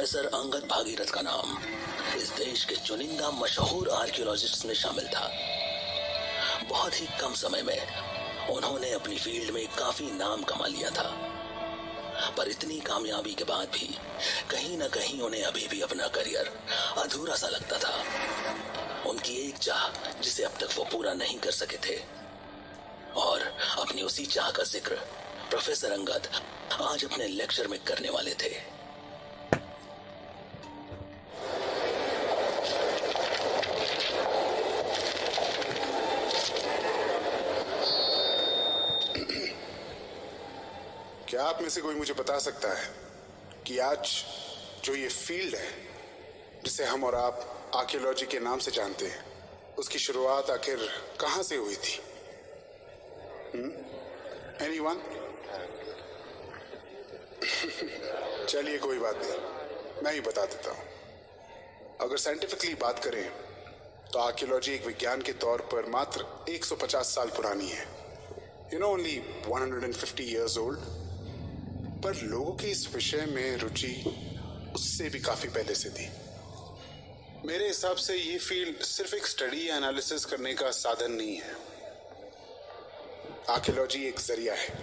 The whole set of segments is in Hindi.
प्रोफेसर अंगद भागीरथ का नाम इस देश के चुनिंदा मशहूर आर्कियोलॉजिस्ट्स में शामिल था। बहुत ही कम समय में उन्होंने अपनी फील्ड में काफी नाम कमा लिया था, पर इतनी कामयाबी के बाद भी कहीं न कहीं उन्हें अभी भी अपना करियर अधूरा सा लगता था। उनकी एक चाह जिसे अब तक वो पूरा नहीं कर सके थे, और अपनी उसी चाह का जिक्र प्रोफेसर अंगद आज अपने लेक्चर में करने वाले थे। क्या आप में से कोई मुझे बता सकता है कि आज जो ये फील्ड है जिसे हम और आप आर्कियोलॉजी के नाम से जानते हैं, उसकी शुरुआत आखिर कहां से हुई थी? एनीवन? चलिए कोई बात नहीं, मैं ही बता देता हूं। अगर साइंटिफिकली बात करें तो आर्कियोलॉजी एक विज्ञान के तौर पर मात्र 150 साल पुरानी है। Only 150 years old। पर लोगों की इस विषय में रुचि उससे भी काफी पहले से थी। मेरे हिसाब से ये फील्ड सिर्फ एक स्टडी या एनालिसिस करने का साधन नहीं है। आर्कियोलॉजी एक जरिया है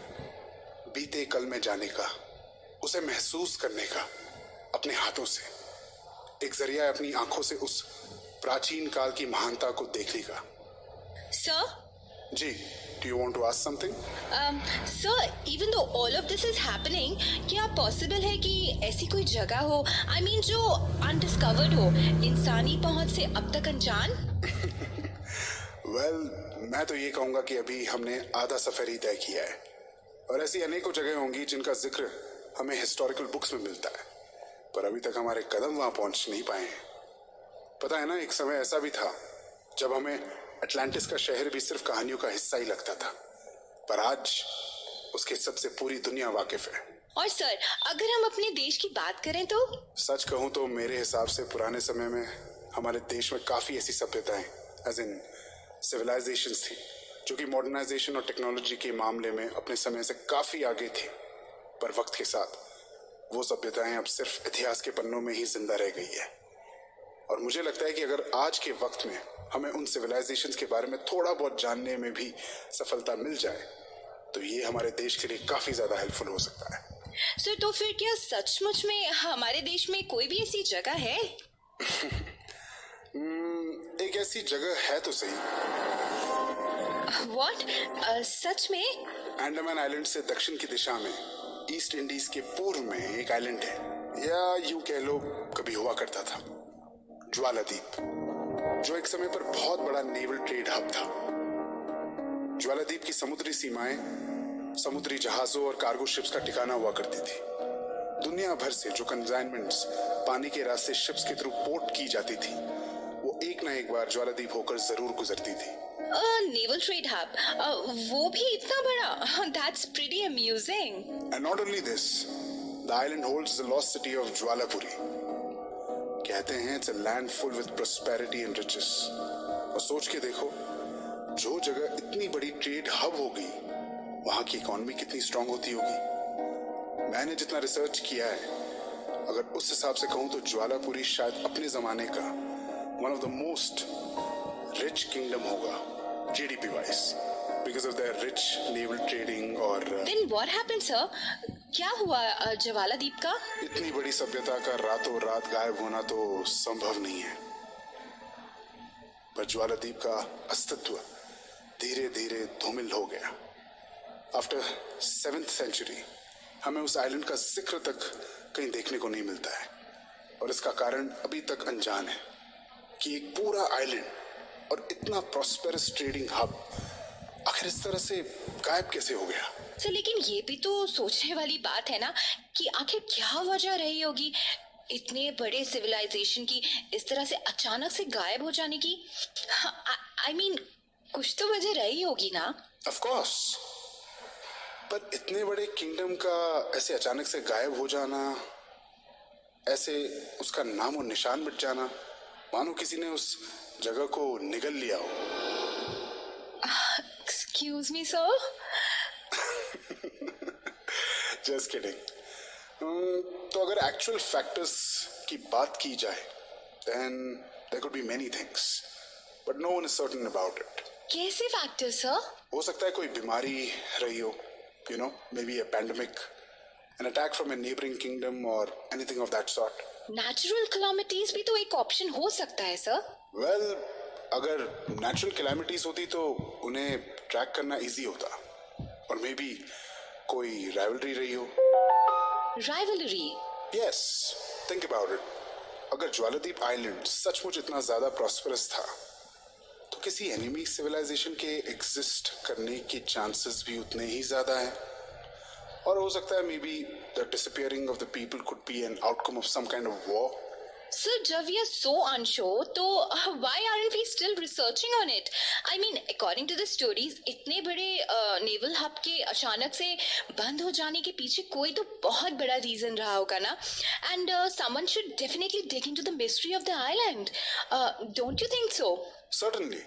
बीते कल में जाने का, उसे महसूस करने का अपने हाथों से। एक जरिया है अपनी आंखों से उस प्राचीन काल की महानता को देखने का। सर? जी, do you want to ask something? Sir, even though all of this is happening, क्या पॉसिबल है कि ऐसी कोई जगह हो, I mean जो अनडिस्कवर्ड हो, इंसानी पहुंच से अब तक अनजान? Well, मैं तो ये कहूंगा कि अभी हमने आधा सफर ही तय किया है, और ऐसी अनेकों जगह होंगी जिनका जिक्र हमें हिस्टोरिकल बुक्स में मिलता है, पर अभी तक हमारे कदम वहां पहुंच नहीं पाए हैं। पता है ना, एक समय ऐसा भी था जब हमें अटलांटिस का शहर भी सिर्फ कहानियों का हिस्सा ही लगता था, पर आज उसके सबसे पूरी दुनिया वाकिफ है। और सर, अगर हम अपने देश की बात करें तो? सच कहूं तो मेरे हिसाब से पुराने समय में हमारे देश में काफी ऐसी सभ्यताएं, एज इन सिविलाइजेशंस थी, जो कि मॉडर्नाइजेशन और टेक्नोलॉजी के मामले में अपने समय से काफी आगे थी। पर वक्त के साथ वो सभ्यताएं अब सिर्फ इतिहास के पन्नों में ही जिंदा रह गई है। और मुझे लगता है कि अगर आज के वक्त में हमें उन सिविलाइजेशंस के बारे में थोड़ा बहुत जानने में भी सफलता मिल जाए तो ये हमारे देश के लिए काफी ज्यादा हेल्पफुल हो सकता है। सर, तो फिर क्या सचमुच में हमारे देश में कोई भी ऐसी जगह है? एक ऐसी जगह है तो सही। What? सच में? अंडमान आइलैंड से दक्षिण की दिशा में ईस्ट इंडीज के पूर्व में एक आइलैंड है, या यूं कह लो कभी हुआ करता था, ज्वालाद्वीप, जो एक समय पर बहुत बड़ा नेवल ट्रेड हब था। ज्वालाद्वीप की समुद्री सीमाएं समुद्री जहाजों और कार्गो शिप्स का ठिकाना हुआ करती थी। दुनिया भर से जो कंसाइनमेंट्स पानी के रास्ते शिप्स के थ्रू पोर्ट की जाती थी, वो एक ना एक बार ज्वालाद्वीप होकर जरूर गुजरती थी। नेवल ट्रेड हब, वो भी इतना बड़ा? That's pretty amusing. And not only this, the island holds the lost city of Jwalapuri. कहते हैं it's a land full with prosperity and riches. और सोच के देखो, जो जगह इतनी बड़ी ट्रेड हब होगी, वहां की इकोनॉमी कितनी स्ट्रांग होती होगी। मैंने जितना रिसर्च किया है, अगर उस हिसाब से कहूं तो ज्वालापुरी शायद अपने जमाने का one of the most rich kingdom होगा GDP wise, because of their rich naval trading। और Then what happened, sir? क्या हुआ ज्वालाद्वीप का? इतनी बड़ी सभ्यता का रातों रात गायब होना तो संभव नहीं है, पर ज्वालाद्वीप का अस्तित्व धीरे धीरे धूमिल हो गया। आफ्टर 7th century हमें उस आइलैंड का जिक्र तक कहीं देखने को नहीं मिलता है, और इसका कारण अभी तक अनजान है कि एक पूरा आइलैंड और इतना प्रॉस्पेरस ट्रेडिंग हब आखिर इस तरह से गायब कैसे हो गया। सर, लेकिन ये भी तो सोचने वाली बात है ना कि आखिर क्या वजह रही होगी इतने बड़े सिविलाइजेशन की इस तरह से अचानक से गायब हो जाने की। I mean, कुछ तो वजह रही होगी ना। ऑफ कोर्स, पर इतने बड़े किंगडम का ऐसे अचानक से गायब हो जाना, ऐसे उसका नाम और निशान मिट जाना, मानो किसी ने उस जगह को निगल लिया हो। Excuse me, sir? Just kidding. तो अगर एक्चुअल फैक्टर्स की बात की जाए then there could be many things but no one is certain about it. कैसे फैक्टर सर? हो सकता है कोई बीमारी रही हो, maybe a pandemic, an attack from a neighboring kingdom or anything of that sort. Natural calamities भी तो एक ऑप्शन हो सकता है सर. Well, अगर नेचुरल कैलामिटीज होती तो उन्हें ट्रैक करना इजी होता, और मे बी कोई राइवलरी रही हो. Rivalry? Yes, think about it. अगर ज्वालादीप आइलैंड सचमुच इतना ज्यादा प्रॉस्परस था तो किसी एनिमी सिविलाइजेशन के एग्जिस्ट करने के चांसेस भी उतने ही ज्यादा हैं. और हो सकता है may the disappearing of the people could be an outcome of some kind of war. Sir, जब वी आर सो अनश्योर तो why aren't we still researching on it? I mean, according to the stories, इतने बड़े नेवल हब के अचानक से बंद हो जाने के पीछे कोई तो बहुत बड़ा रीजन रहा होगा ना. And someone should definitely dig into the mystery of the island. Don't you think so? Certainly,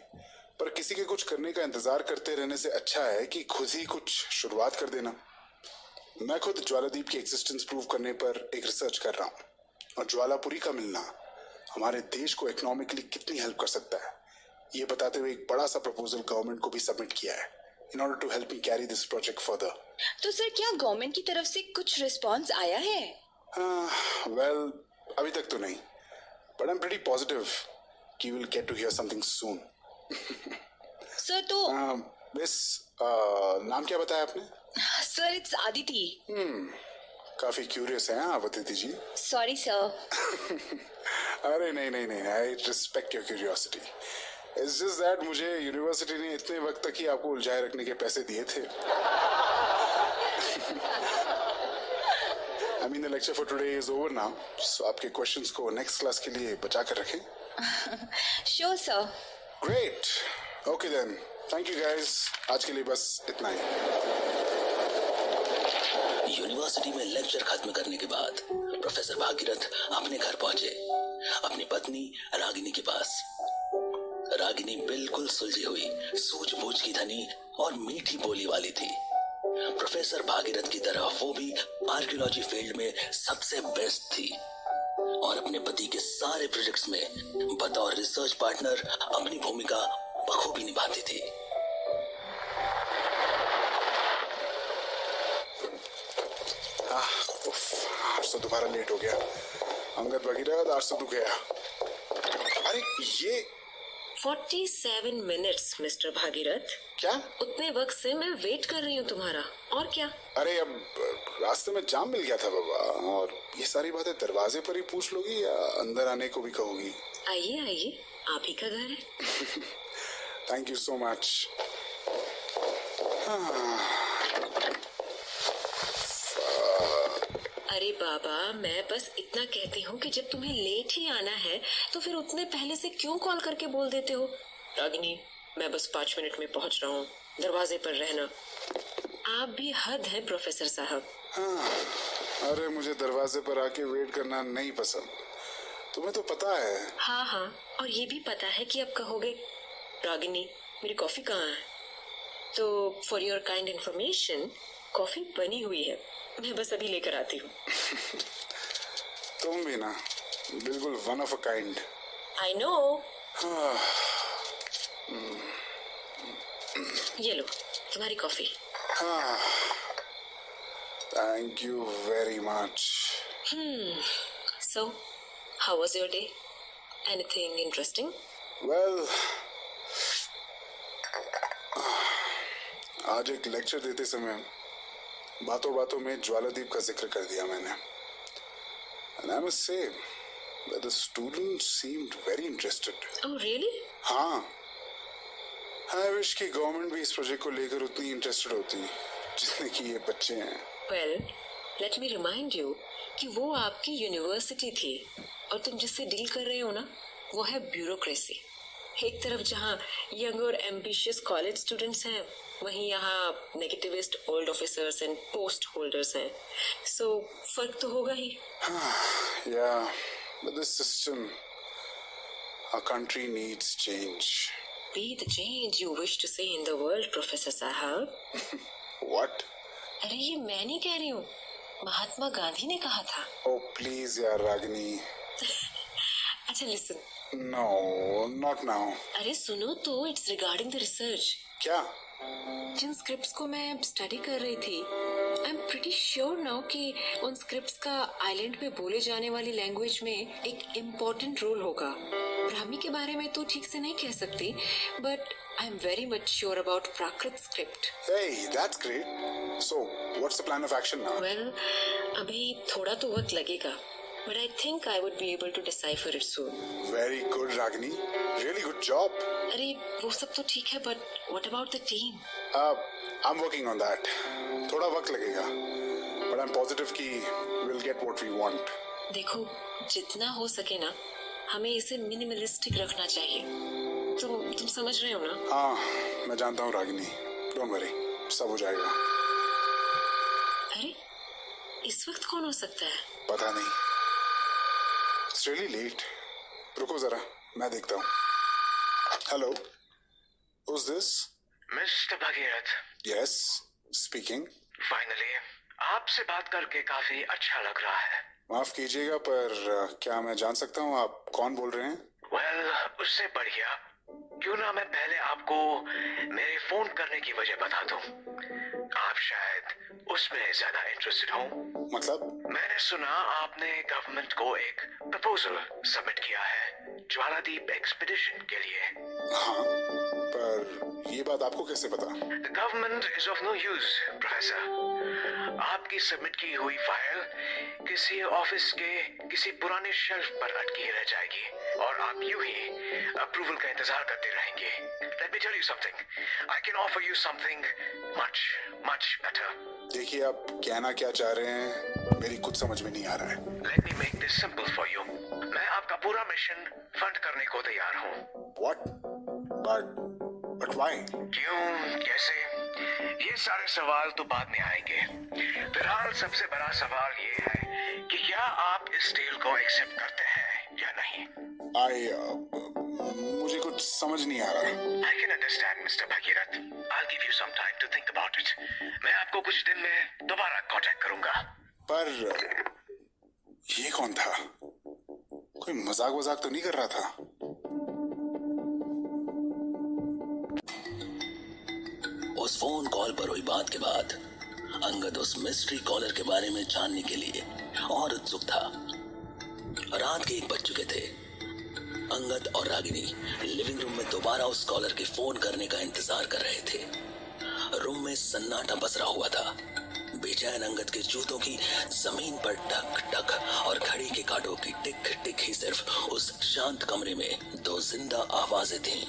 पर किसी के कुछ करने का इंतजार करते रहने से अच्छा है कि खुद ही कुछ शुरुआत कर देना. मैं खुद ज्वालादीप की एग्जिस्टेंस प्रूव करने पर एक रिसर्च कर रहा हूँ, और ज्वालापुरी का मिलना हमारे देश को इकोनॉमिकली कितनी हेल्प कर सकता है ये बताते हुए एक बड़ा सा प्रपोजल गवर्नमेंट को भी सबमिट किया है in order to help me carry this project further. तो सर, क्या गवर्नमेंट की तरफ से कुछ रिस्पांस आया है? वेल, अभी तक तो नहीं, but I am pretty positive कि will get to hear something soon. Sir तो मिस, नाम क्या बताया आपने? Sir, it's Aditi. काफी क्यूरियस हैं आप अदिति जी. Sorry sir. अरे नहीं, I respect your curiosity. It's just that मुझे यूनिवर्सिटी ने इतने वक्त तक ही आपको उलझाए रखने के पैसे दिए थे. I mean the lecture for today is over now, so आपके क्वेश्चंस को नेक्स्ट क्लास के लिए बचा कर रखें. Sure sir. Great, okay then, thank you guys. आज के लिए बस इतना ही. यूनिवर्सिटी में लेक्चर खत्म करने के बाद प्रोफेसर भागीरथ अपने घर पहुंचे, अपनी पत्नी रागिनी के पास. रागिनी बिल्कुल सुलझी हुई, सूझबूझ की धनी और मीठी बोली वाली थी. प्रोफेसर भागीरथ की तरह वो भी आर्कियोलॉजी फील्ड में सबसे बेस्ट थी, और अपने पति के सारे प्रोजेक्ट्स में बतौर रिसर्च पार्टनर अपनी भूमिका बखूबी निभाती थी. आज तो दोबारा लेट हो गया. अंगद भगीरथ, आज तो तू गया. अरे ये 47 मिनट्स मिस्टर भागीरथ. क्या? उतने वक्त से मैं वेट कर रही हूँ तुम्हारा. और क्या? अरे अब रास्ते में जाम मिल गया था बाबा. और ये सारी बातें दरवाजे पर ही पूछ लोगी या अंदर आने को भी कहोगी? आइए आइए, आप ही का घर है. Thank you so much. अरे बाबा, मैं बस इतना कहती हूँ कि जब तुम्हें लेट ही आना है तो फिर उतने पहले से क्यों कॉल करके बोल देते हो? रागिनी, मैं बस 5 मिनट में पहुँच रहा हूँ, दरवाजे पर रहना. आप भी हद है प्रोफेसर साहब. अरे मुझे दरवाजे पर आके वेट करना नहीं पसंद, तुम्हें तो पता है. हाँ, और ये भी पता है कि आप कहोगे, रागिनी मेरी कॉफी कहाँ है? तो for your kind information, coffee बनी हुई है, मैं बस अभी लेकर आती हूँ. तुम भी ना बिल्कुल one of a kind. I know. ये लो तुम्हारी coffee. Thank you very much. So, how was your day? Anything interesting? Well, आज एक लेक्चर देते समय बातों बातों में ज्वालादीप का जिक्र कर दिया मैंने. And I must say that the students seemed very interested. Oh, really? हाँ, I wish कि गवर्नमेंट भी इस प्रोजेक्ट को लेकर उतनी इंटरेस्टेड होती जितने कि ये बच्चे हैं. Well, let me remind you कि वो आपकी यूनिवर्सिटी थी, और तुम जिससे डील कर रहे हो ना, वो है ब्यूरोक्रेसी. एक तरफ जहाँ यंग और एम्बिशियस कॉलेज स्टूडेंट्स हैं, वहीं यहाँ negativist old officers and post holders हैं. सो फर्क तो होगा ही. Yeah, but this system, our country needs change. Be the change you wish to see in the world, professor साहब. What? अरे ये मैं नहीं कह रही हूँ, महात्मा गांधी ने कहा था। ओ प्लीज यार रागिनी। अच्छा लिसन। No, not now. अरे सुनो तो, इट्स रिगार्डिंग द रिसर्च। क्या? जिन स्क्रिप्ट्स को मैं स्टडी कर रही थी, I am pretty sure now कि उन स्क्रिप्ट्स का आइलैंड पे बोले जाने वाली लैंग्वेज में एक इम्पोर्टेंट रोल होगा। ब्राह्मी के बारे में तो ठीक से नहीं कह सकती, but I am very much sure about Prakrit script. Hey, that's great. So, what's the plan of action now? Well, अभी थोड़ा तो वक्त लगेगा, but I think I would be able to decipher it soon. Very good, Ragini. Really good job. अरे वो सब तो ठीक है, but what about the team? I'm working on that. थोड़ा वक्त लगेगा, but I'm positive कि we'll get what we want. देखो, जितना हो सके ना, हमें इसे मिनिमलिस्टिक रखना चाहिए। तुम समझ रहे हो ना? हाँ, मैं जानता हूँ रागिनी। Don't worry, सब हो जाएगा। अरे, इस वक्त कौन हो सकता है? पता नहीं। It's really late. रुको जरा, मैं देखता हूँ। Hello, who's this? Mister Bhagirath. Yes, speaking. Finally आपसे बात करके काफी अच्छा लग रहा है। माफ कीजिएगा, पर क्या मैं जान सकता हूँ आप कौन बोल रहे हैं? वेल, उससे बढ़िया क्यों ना मैं पहले आपको मेरे फोन करने की वजह बता दूं। आप शायद उसमें ज्यादा इंटरेस्टेड हो। मतलब? मैंने सुना आपने गवर्नमेंट को एक प्रपोजल सबमिट किया है ज्वालादीप एक्सपीडिशन के लिए। हाँ, पर ये बात आपको कैसे पता? The government is of no use, professor. आपकी सबमिट की हुई फाइल किसी ऑफिस के किसी पुराने शेल्फ पर अटकी रह जाएगी और आप यूं ही अप्रूवल का इंतजार करते रहेंगे। Let me tell you something. I can offer you something much, much better. देखिए, आप कहना क्या चाह रहे हैं मेरी कुछ समझ में नहीं आ रहा है। Let me make this simple for you. मैं आपका पूरा मिशन फंड करने को तैयार हूँ। What? But why? क्यों, कैसे, ये सारे सवाल तो बाद में आएंगे। फिलहाल सबसे बड़ा सवाल ये है कि क्या आप इस डील को एक्सेप्ट करते हैं या नहीं। मुझे कुछ समझ नहीं आ रहा। I can understand, Mr. Bhagirath. I'll give you some time to think about it. मैं आपको कुछ दिन में दोबारा कांटेक्ट करूंगा। पर ये कौन था? कोई मजाक तो नहीं कर रहा था? उस फोन कॉल पर हुई बात के बाद अंगद उस मिस्ट्री कॉलर के बारे में जानने के लिए और उत्सुक था। रात के 1 बज चुके थे। अंगद और रागिनी लिविंग रूम में दोबारा उस कॉलर के फोन करने का इंतजार कर रहे थे। रूम में सन्नाटा पसरा हुआ था। बेचैन अंगद के जूतों की जमीन पर टक टक और घड़ी के कांटों की टिक टिक ही सिर्फ उस शांत कमरे में 2 जिंदा आवाजें थीं।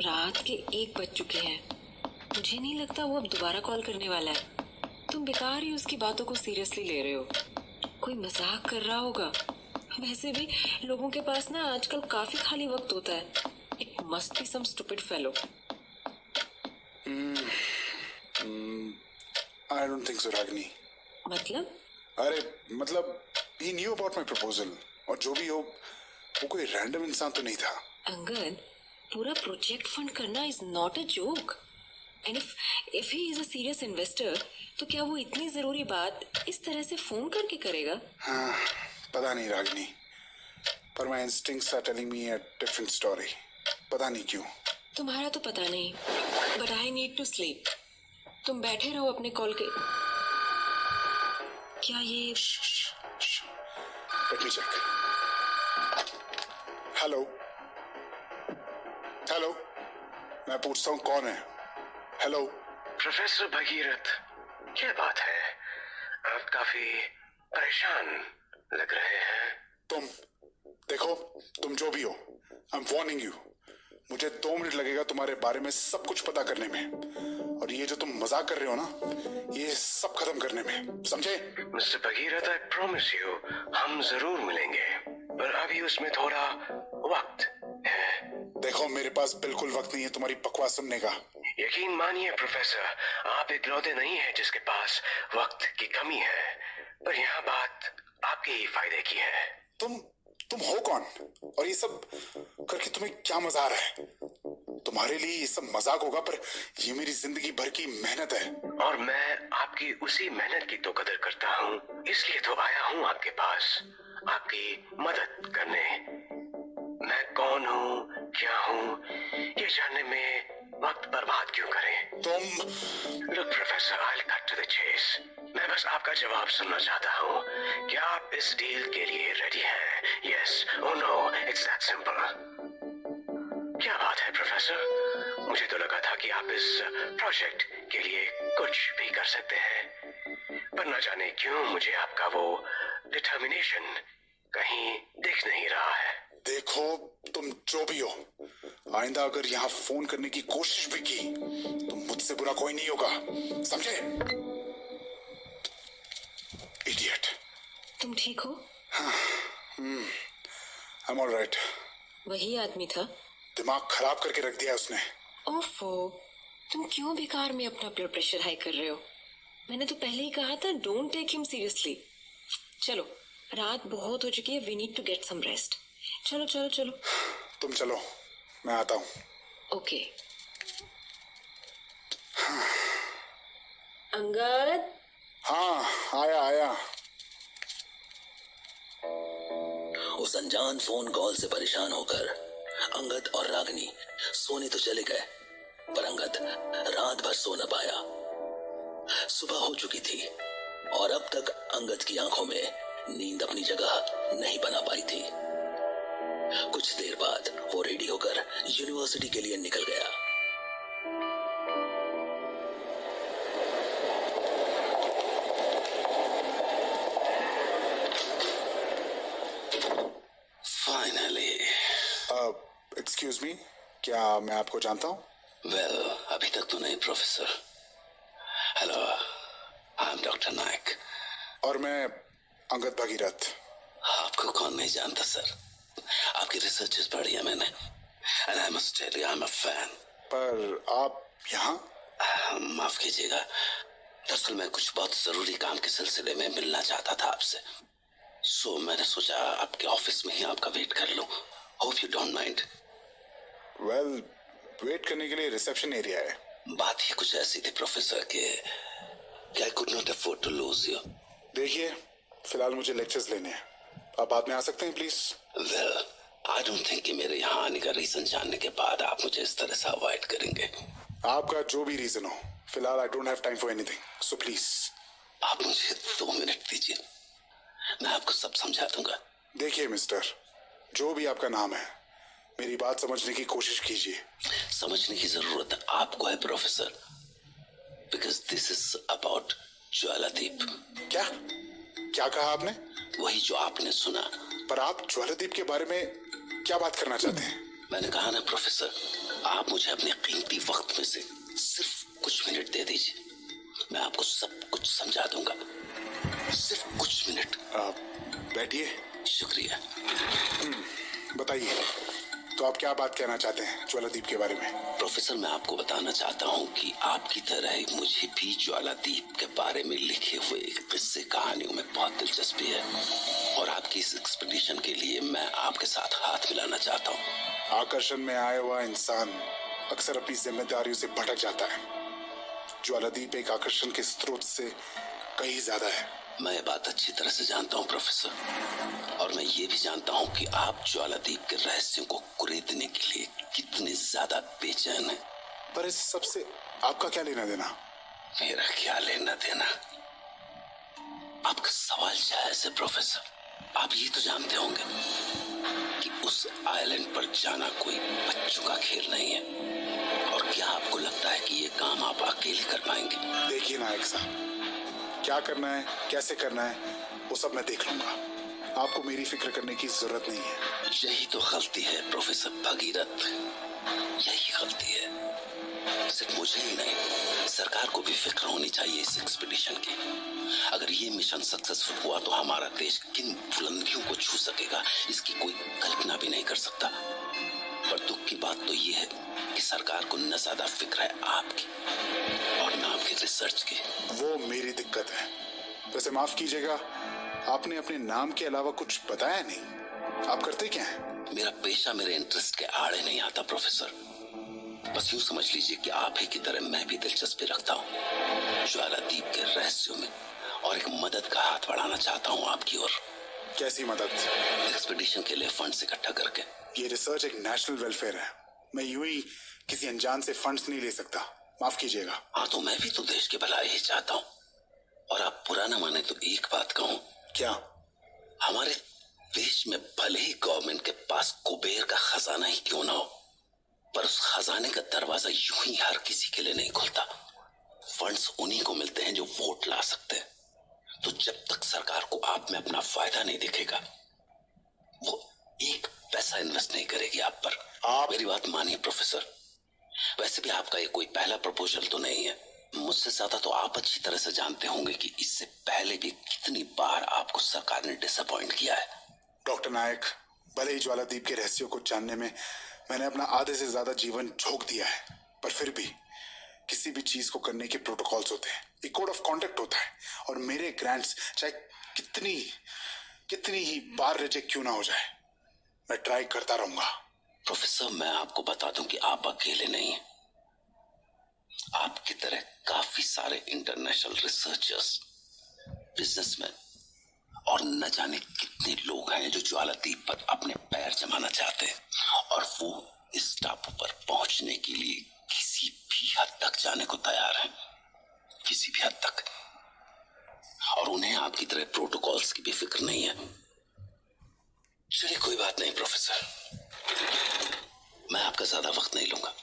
रात के 1 बज चुके हैं। मुझे नहीं लगता वो अब दोबारा कॉल करने वाला है। तुम बेकार ही उसकी बातों को सीरियसली ले रहे हो। कोई मजाक कर रहा होगा। वैसे भी लोगों के पास ना आजकल काफी खाली वक्त होता है। It must be some stupid fellow. I don't think so, Ragini. मतलब? अरे मतलब he knew about my proposal और जो भी हो वो कोई रैंडम इंसान तो नहीं था। अंगद, पूरा प्रोजेक्ट फंड करना is not a joke. And if he is a serious investor, तो क्या वो इतनी जरूरी बात इस तरह से फोन करके करेगा? हाँ, पता नहीं रागिनी, पर my instincts are telling me a different story. पता नहीं क्यों। तुम्हारा तो पता नहीं, but I need to sleep. तुम बैठे रहो अपने कॉल के। क्या ये? Let me check. हेलो, मैं पूछता हूँ कौन है? हेलो। प्रोफेसर भगीरथ, क्या बात है? आप काफी परेशान लग रहे हैं। देखो, तुम जो भी हो, I'm warning you. मुझे 2 मिनट लगेगा तुम्हारे बारे में सब कुछ पता करने में, और ये जो तुम मजाक कर रहे हो ना, ये सब खत्म करने में, समझे? Mister Bhagirath, I promise you हम जरूर मिलेंगे, पर अभी उसमें थोड़ा वक्त है। देखो, मेरे पास बिल्कुल वक्त नहीं है तुम्हारी बकवास सुनने का। यकीन मानिए प्रोफेसर, आप इकलौते नहीं हैं जिसके पास वक्त की कमी है, पर यहाँ बात आपके ही फायदे की है। तुम हो कौन? और ये सब करके तुम्हें क्या मजा आ रहा है? तुम्हारे लिए ये सब मजाक होगा, पर ये मेरी जिंदगी भर की मेहनत है। और मैं आपकी उसी मेहनत की तो कदर करता हूँ, इसलिए तो आया हूँ आपके पास आपकी मदद करने। मैं कौन हूँ, क्या हूँ, ये जानने में वक्त बर्बाद क्यों करें? तुम look professor, I'll cut to the chase। मैं बस आपका जवाब सुनना चाहता हूँ। क्या आप इस डील के लिए रेडी हैं? Yes, oh no, it's that simple। क्या बात है प्रोफेसर, मुझे तो लगा था कि आप इस प्रोजेक्ट के लिए कुछ भी कर सकते हैं, पर न जाने क्यों मुझे आपका वो डिटर्मिनेशन कहीं दिख नहीं रहा है। देखो, तुम जो भी हो, आइंदा अगर यहाँ फोन करने की कोशिश भी की तो मुझसे बुरा कोई नहीं होगा, समझे? इडियट। तुम ठीक हो? I'm all right। वही आदमी था? दिमाग खराब करके रख दिया उसने। ओफो, तुम क्यों बेकार में अपना ब्लड प्रेशर हाई कर रहे हो? मैंने तो पहले ही कहा था, डोंट टेक हिम सीरियसली। चलो, रात बहुत हो चुकी है, we need to get some rest. चलो चलो चलो। तुम चलो, मैं आता हूँ। ओके। अंगद? हाँ, आया। उस अनजान फोन कॉल से परेशान होकर अंगद और रागिनी सोने तो चले गए, पर अंगद रात भर सो न पाया। सुबह हो चुकी थी और अब तक अंगद की आंखों में नींद अपनी जगह नहीं बना पाई थी। कुछ देर बाद वो रेडी होकर यूनिवर्सिटी के लिए निकल गया। फाइनली। एक्सक्यूज मी, क्या मैं आपको जानता हूँ? वेल, अभी तक तो नहीं professor. Hello, I am doctor Nayak. और मैं अंगद भगीरथ। आपको कौन नहीं जानता सर, आपकी रिसर्चेस पढ़ी है मैंने, and I must tell you I am a fan. पर आप यहाँ? माफ कीजिएगा, दरअसल मैं कुछ बहुत जरूरी काम के सिलसिले में मिलना चाहता था आपसे, सो मैंने सोचा आपके ऑफिस में ही आपका वेट कर लूं। Hope you don't mind. Well, wait करने के लिए रिसेप्शन एरिया है। बात ही कुछ ऐसी थी प्रोफेसर कि I could not afford to lose you. देखिए, फिलहाल मुझे लेक्चर्स लेने हैं, आप बाद में आ सकते हैं please. Well, I don't think कि मेरे यहाँ आने का रीजन जानने के बाद आप मुझे इस तरह से अवॉइड करेंगे। आपका जो भी रीजन हो, फिलहाल I don't have time for anything, so please. आप मुझे 2 मिनट दीजिए, मैं आपको सब समझा दूंगा। देखिए मिस्टर, जो भी आपका नाम है, मेरी बात समझने की कोशिश कीजिए। समझने की जरूरत आपको है professor, because this is about Jwaladeep. क्या कहा आपने? वही जो आपने सुना। पर आप ज्वालादीप के बारे में क्या बात करना चाहते हैं? मैंने कहा ना प्रोफेसर, आप मुझे अपने कीमती वक्त में से सिर्फ कुछ मिनट दे दीजिए, मैं आपको सब कुछ समझा दूंगा। सिर्फ कुछ मिनट। बैठिए। शुक्रिया। बताइए, तो आप क्या बात कहना चाहते हैं ज्वालादीप के बारे में? प्रोफेसर, मैं आपको बताना चाहता हूँ कि आपकी तरह ही मुझे भी ज्वालादीप के बारे में लिखे हुए किस्से कहानियों में बहुत दिलचस्पी है, और आपकी इस एक्सपीडिशन के लिए मैं आपके साथ हाथ मिलाना चाहता हूँ। आकर्षण में आया हुआ इंसान अक्सर अपनी जिम्मेदारियों से भटक जाता है। ज्वालादीप एक आकर्षण के स्रोत से कहीं ज्यादा है। मैं ये बात अच्छी तरह से जानता हूँ प्रोफेसर, और मैं ये भी जानता हूँ कि आप ज्वालादीप के रहस्यों को कुरेदने के लिए कितने ज्यादा बेचैन हैं। पर इस सब से आपका क्या लेना देना? मेरा क्या लेना देना? आपका सवाल जायज है प्रोफेसर। आप ये तो जानते होंगे कि उस आइलैंड पर जाना कोई बच्चों का खेल नहीं है, और क्या आपको लगता है कि ये काम आप अकेले कर पाएंगे? देखिए नायक साहब, क्या करना है, कैसे करना है, वो सब मैं देख लूंगा। आपको मेरी फिक्र करने की जरूरत नहीं है। यही तो गलती है प्रोफेसर भगीरथ, यही गलती है। सिर्फ मुझे ही नहीं, सरकार को भी फिक्र होनी चाहिए इस एक्सपीडिशन की। अगर ये मिशन सक्सेसफुल हुआ तो हमारा देश किन बुलंदियों को छू सकेगा, इसकी कोई कल्पना भी नहीं कर सकता। पर दुख की बात तो ये है कि सरकार को न ज्यादा फिक्र है आपकी और न आपकी रिसर्च की। वो मेरी दिक्कत है। वैसे माफ कीजिएगा, आपने अपने नाम के अलावा कुछ बताया नहीं। आप करते क्या हैं? मेरा पेशा मेरे इंटरेस्ट के आड़े नहीं आता प्रोफेसर। बस यूं समझ लीजिए कि आप ही की तरह मैं भी दिलचस्पी रखता हूँ ज्वालादीप के रहस्यों में, और एक मदद का हाथ बढ़ाना चाहता हूँ आपकी ओर। कैसी मदद? एक्सपीडिशन के लिए फंड्स इकट्ठा करके। ये रिसर्च एक नेशनल वेलफेयर है, मैं यूं ही किसी अनजान से फंड्स नहीं ले सकता, माफ कीजिएगा। हाँ, तो मैं भी तो देश की भलाई ही चाहता हूँ। और आप बुरा ना माने तो एक बात कहूँ। क्या? हमारे देश में भले ही गवर्नमेंट के पास कुबेर का खजाना ही क्यों ना हो, पर उस खजाने का दरवाजा यूं ही हर किसी के लिए नहीं खुलता। फंड्स उन्हीं को मिलते हैं जो वोट ला सकते हैं। तो जब तक सरकार को आप में अपना फायदा नहीं दिखेगा, वो एक पैसा इन्वेस्ट नहीं करेगी आप पर। आप मेरी बात मानिए प्रोफेसर। वैसे भी आपका ये कोई पहला प्रपोजल तो नहीं है। मुझसे ज्यादा तो आप अच्छी तरह से जानते होंगे कि इससे पहले भी कितनी बार आपको सरकार ने डिसअपॉइंट किया है। डॉक्टर नायक, भले ही ज्वालादीप के रहस्यों को जानने में मैंने अपना आधे से ज्यादा जीवन झोंक दिया है, पर फिर भी किसी भी चीज को करने के प्रोटोकॉल्स होते हैं, एक कोड ऑफ कॉन्डक्ट होता है, और मेरे ग्रांट्स चाहे कितनी ही बार रिजेक्ट क्यों ना हो जाए, मैं ट्राई करता रहूंगा। प्रोफेसर, मैं आपको बता दूं कि आप अकेले नहीं हैं। आपकी तरह काफी इंटरनेशनल इंटरनेशनल रिसर्चर्स, बिजनेसमैन और न जाने कितने लोग हैं जो ज्वालादीप पर अपने पैर जमाना चाहते हैं, और वो इस टापू पर पहुंचने के लिए किसी भी हद तक जाने को तैयार हैं, किसी भी हद तक। और उन्हें आपकी तरह प्रोटोकॉल्स की भी फिक्र नहीं है। चलिए कोई बात नहीं प्रोफेसर, मैं आपका ज्यादा वक्त नहीं लूंगा।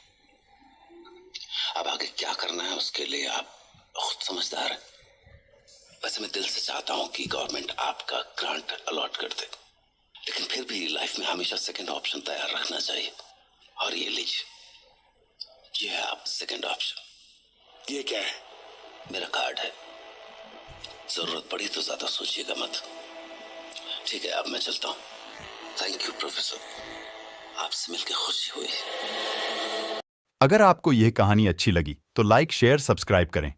अब आगे क्या करना है उसके लिए आप खुद समझदार हैं। वैसे मैं दिल से चाहता हूं कि गवर्नमेंट आपका ग्रांट अलॉट कर दे, लेकिन फिर भी लाइफ में हमेशा सेकंड ऑप्शन तैयार रखना चाहिए। और ये लीजिए, ये है आप सेकंड ऑप्शन। ये क्या है? मेरा कार्ड है, जरूरत पड़ी तो ज्यादा सोचिएगा मत। ठीक है, अब मैं चलता हूँ। थैंक यू प्रोफेसर, आपसे मिलकर खुशी हुई। अगर आपको यह कहानी अच्छी लगी तो लाइक, शेयर, सब्सक्राइब करें